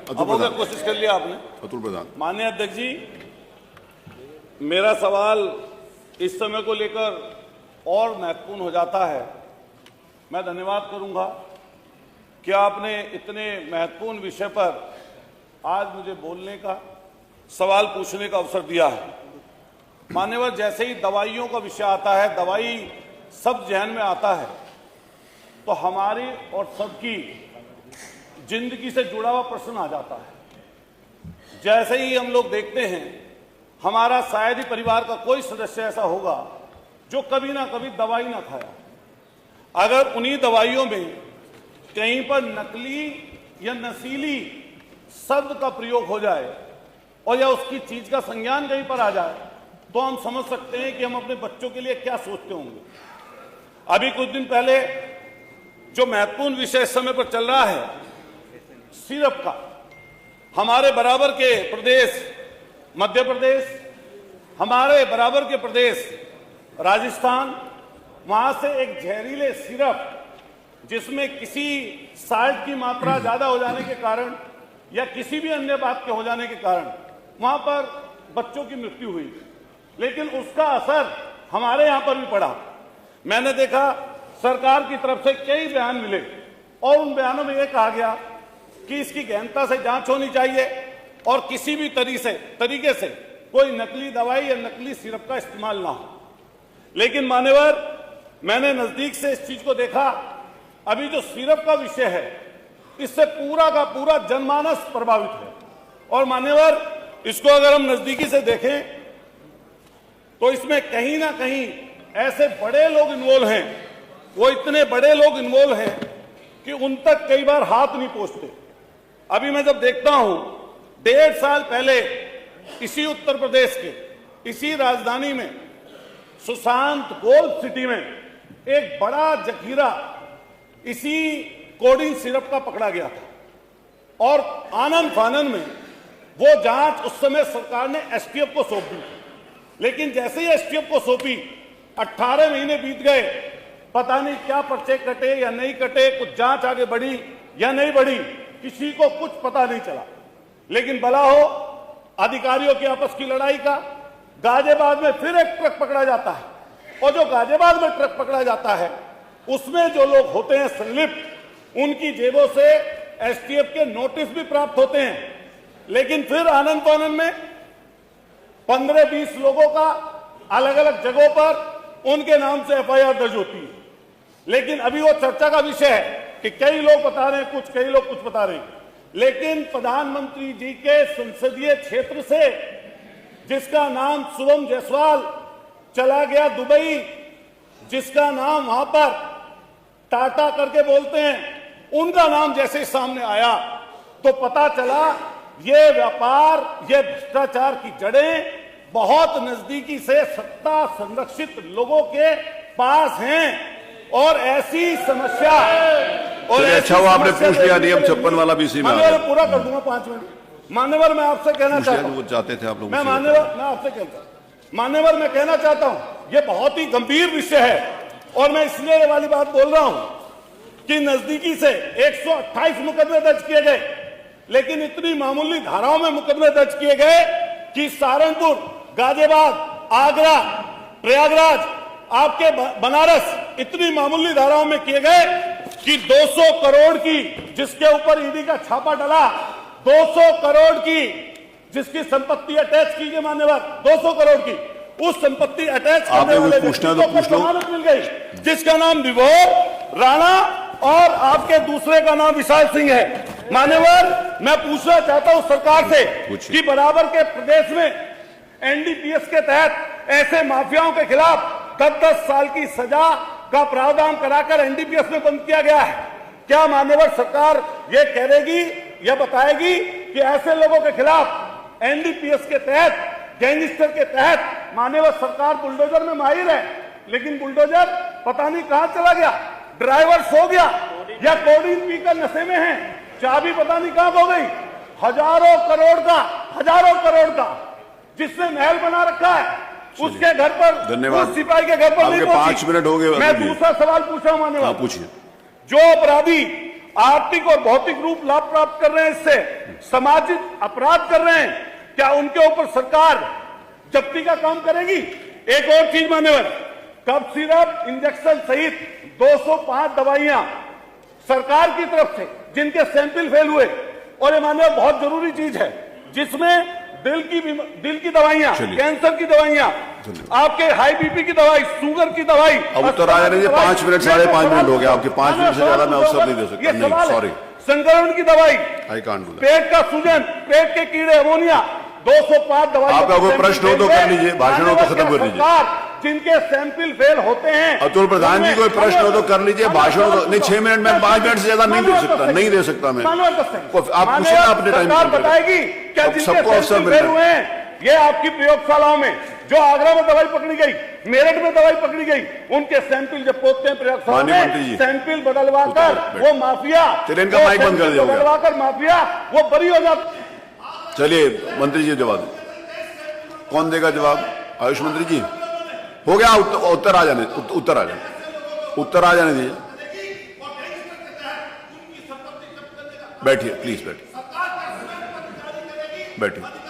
अब कोशिश कर लिया आपने। अतुल प्रधान। माननीय अध्यक्ष जी, मेरा सवाल इस समय को लेकर और महत्वपूर्ण हो जाता है। मैं धन्यवाद करूंगा कि आपने इतने महत्वपूर्ण विषय पर आज मुझे बोलने का, सवाल पूछने का अवसर दिया है। मान्यवर, जैसे ही दवाइयों का विषय आता है, दवाई सब जहन में आता है, तो हमारी और सबकी जिंदगी से जुड़ा हुआ प्रश्न आ जाता है। जैसे ही हम लोग देखते हैं, हमारा शायद ही परिवार का कोई सदस्य ऐसा होगा जो कभी ना कभी दवाई ना खाया। अगर उन्हीं दवाइयों में कहीं पर नकली या नशीली शब्द का प्रयोग हो जाए और या उसकी चीज का संज्ञान कहीं पर आ जाए, तो हम समझ सकते हैं कि हम अपने बच्चों के लिए क्या सोचते होंगे। अभी कुछ दिन पहले जो महत्वपूर्ण विषय इस समय पर चल रहा है, सिरप का, हमारे बराबर के प्रदेश मध्य प्रदेश, हमारे बराबर के प्रदेश राजस्थान, वहां से एक जहरीले सिरप जिसमें किसी साल्ट की मात्रा ज्यादा हो जाने के कारण या किसी भी अन्य बात के हो जाने के कारण वहां पर बच्चों की मृत्यु हुई, लेकिन उसका असर हमारे यहां पर भी पड़ा। मैंने देखा सरकार की तरफ से कई बयान मिले और उन बयानों में यह कहा गया कि इसकी गहनता से जांच होनी चाहिए और किसी भी तरीके से कोई नकली दवाई या नकली सिरप का इस्तेमाल ना हो। लेकिन मान्यवर, मैंने नजदीक से इस चीज को देखा। अभी जो सिरप का विषय है, इससे पूरा का पूरा जनमानस प्रभावित है। और मान्यवर, इसको अगर हम नजदीकी से देखें तो इसमें कहीं ना कहीं ऐसे बड़े लोग इन्वॉल्व हैं, वो इतने बड़े लोग इन्वॉल्व हैं कि उन तक कई बार हाथ नहीं पहुंचते। अभी मैं जब देखता हूं, 1.5 साल पहले इसी उत्तर प्रदेश के इसी राजधानी में सुशांत गोल्ड सिटी में एक बड़ा जखीरा इसी कोडिंग सिरप का पकड़ा गया था और आनन फानन में वो जांच उस समय सरकार ने एसटीएफ को सौंप दी। लेकिन जैसे ही एसटीएफ को सौंपी, 18 महीने बीत गए, पता नहीं क्या पर्चे कटे या नहीं कटे, कुछ जांच आगे बढ़ी या नहीं बढ़ी, किसी को कुछ पता नहीं चला। लेकिन भला हो अधिकारियों की आपस की लड़ाई का, गाजियाबाद में फिर एक ट्रक पकड़ा जाता है और जो गाजियाबाद में ट्रक पकड़ा जाता है उसमें जो लोग होते हैं संलिप्त, उनकी जेबों से एसटीएफ के नोटिस भी प्राप्त होते हैं। लेकिन फिर आनंद फानन में 15-20 लोगों का अलग अलग जगहों पर उनके नाम से एफआईआर दर्ज होती है। लेकिन अभी वो चर्चा का विषय है कि कई लोग बता रहे हैं कुछ, कई लोग कुछ बता रहे हैं। लेकिन प्रधानमंत्री जी के संसदीय क्षेत्र से जिसका नाम शुभम जायसवाल चला गया दुबई, जिसका नाम वहां पर टाटा करके बोलते हैं, उनका नाम जैसे सामने आया तो पता चला ये व्यापार, ये भ्रष्टाचार की जड़ें बहुत नजदीकी से सत्ता संरक्षित लोगों के पास हैं। और ऐसी समस्या और अच्छा हुआ आपने पूछ लिया, नियम 56 वाला भी इसी में आ गया। पूरा कर दूंगा 5 मिनट। मान्यवर, मैं आपसे कहना चाहता हूं, वो चाहते थे आप लोग, मैं आपसे कहता हूं, मान्यवर, मैं कहना चाहता हूं, ये बहुत ही गंभीर विषय है और मैं इसलिए ये वाली बात बोल रहा हूं कि नजदीकी से 128 मुकदमे दर्ज किए गए, लेकिन इतनी मामूली धाराओं में मुकदमे दर्ज किए गए कि सहारनपुर, गाजियाबाद, आगरा, प्रयागराज, आपके बनारस, इतनी मामूली धाराओं में किए गए कि 200 करोड़ की जिसके ऊपर ईडी का छापा डला, 200 करोड़ की जिसकी संपत्ति अटैच की गई, मान्यवर, 200 करोड़ की उस संपत्ति अटैच करने वाले व्यक्ति को जमानत मिल गई, जिसका नाम विभोर राणा और आपके दूसरे का नाम विशाल सिंह है। मान्यवर, मैं पूछना चाहता हूं सरकार से कि बराबर के प्रदेश में एनडीपीएस के तहत ऐसे माफियाओं के खिलाफ 10-10 साल की सजा का प्रावधान कराकर एनडीपीएस में बंद किया गया है। क्या मान्यवर सरकार ये कहेगी या बताएगी कि ऐसे लोगों के खिलाफ एनडीपीएस के तहत, गैंगस्टर के तहत, मान्यवर सरकार बुलडोजर में माहिर है, लेकिन बुलडोजर पता नहीं कहां चला गया, ड्राइवर सो गया या कोडीन पीकर नशे में है, चाबी पता नहीं कहां खो गई। हजारों करोड़ का जिसने महल बना रखा है, उसके घर पर, उस सिपाही के घर पर नहीं पहुंची। 5 मिनट हो गए। मैं दूसरा सवाल पूछा हूं, मान्यवर, पूछिए। जो अपराधी आर्थिक और भौतिक रूप लाभ प्राप्त कर रहे हैं, इससे सामाजिक अपराध कर रहे हैं, क्या उनके ऊपर सरकार जब्ती का काम करेगी? एक और चीज मान्यवर, कफ सिरप, इंजेक्शन सहित 205 दवाइयां सरकार की तरफ से जिनके सैंपल फेल हुए, और ये मान्यवर बहुत जरूरी चीज है, जिसमें दिल की दवाइयां, कैंसर की दवाइयां, आपके हाई बीपी की दवाई, शुगर की दवाई। अब उत्तर आ जाने दीजिए, 5 मिनट 5.5 मिनट हो गया आपके, 5 मिनट से ज्यादा मैं अवसर नहीं दे सकता। नहीं, सॉरी, संक्रमण की दवाई, आई कांट डू दैट। पेट का सूजन, पेट के कीड़े, अमोनिया, 205 दवाई। आपका कोई प्रश्न हो तो कर लीजिए, भाषण हो तो खत्म कर दीजिए। जिनके सैंपल फेल होते हैं, अतुल प्रधान जी कोई प्रश्न हो तो कर लीजिए, भाषण हो तो नहीं। 6 मिनट में 5 मिनट से ज्यादा नहीं दे सकता, नहीं दे सकता मैं। आप पूछिए ना अपने टाइम सरकार बताएगी क्या सबको अवसर मिल रहा है। ये आपकी प्रयोगशालाओं में जो आगरा में दवाई पकड़ी गई, मेरठ में दवाई पकड़ी गई, उनके सैंपल जब पोतते हैं प्रयोगशाला में, सैंपल बदलवाकर वो माफिया, इनका माइक बंद कर दिया, बदलवाकर माफिया वो बरी हो जाता। चलिए मंत्री जी जवाब दें। कौन देगा जवाब? आयुष मंत्री जी। हो गया, उत्तर आ जाने, उत्तर आ जाने दीजिए। बैठिए प्लीज, बैठिए।